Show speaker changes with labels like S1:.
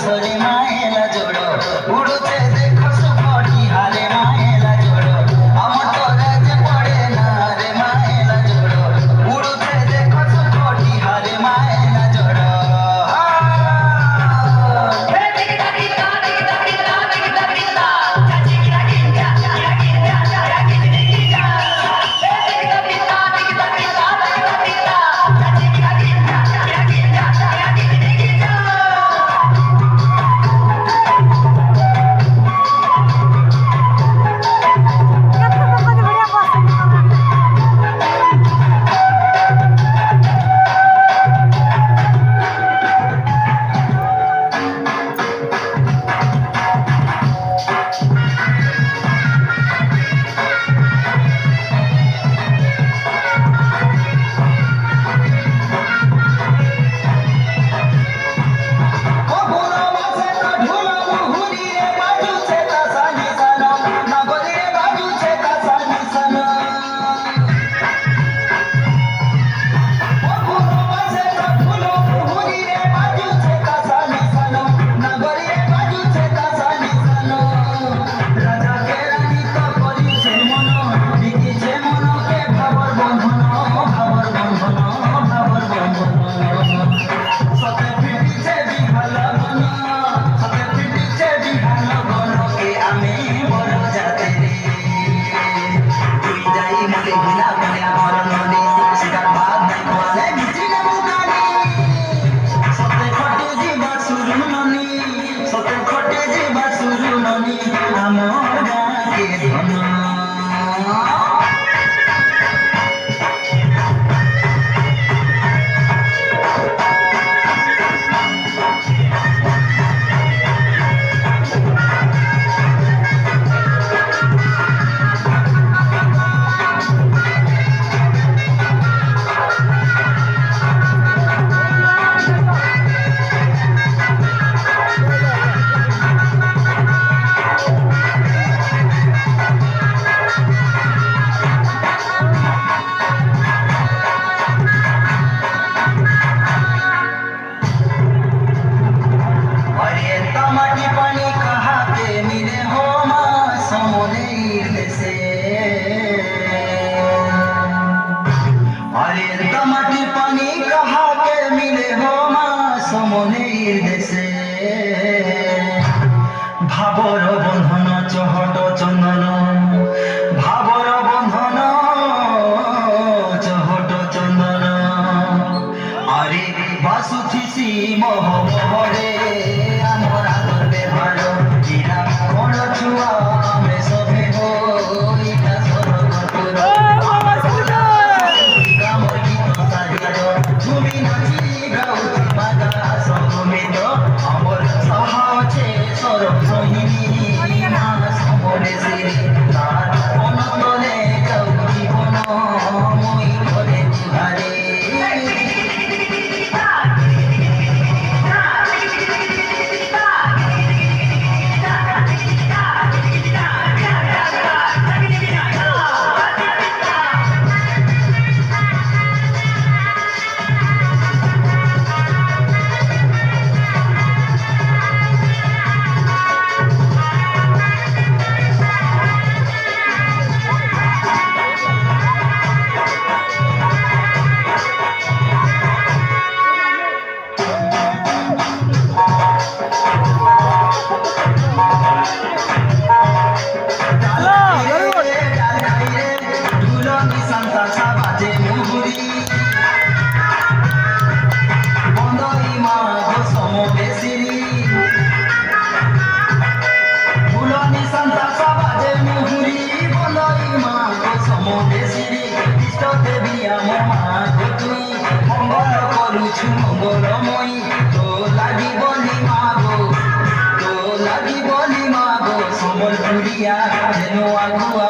S1: सरे माएला जोड़ो उड़ुते देखो सुखटी हारे माएला जोड़ो अमर तोरे जे पड़े ना रे माएला जोड़ो उड़ुते देखो सुखटी हारे माएला जोड़ो ভাবর বন্ধন চহট চন্দন ভাবর বন্ধন চহট চন্দন আরে বাসুথিসি মোহ মোহরে আমার আদর ব্যবহার ইরা কোন ছুয়া আমি সবে হইতা সরগতুর আমার গামর গীত সারিয়ার তুমি নাচি গাউতি বাজা সমিত আমার সাহা আছে সরব সহিনী মানস মনে সিরি তার অনন্তনে যাও জীবন মই ঘরে তুহারে মঙ্গলময়ী তো লাগিবনি মাগো সম্বলপুরিয়া যেন আগুয়া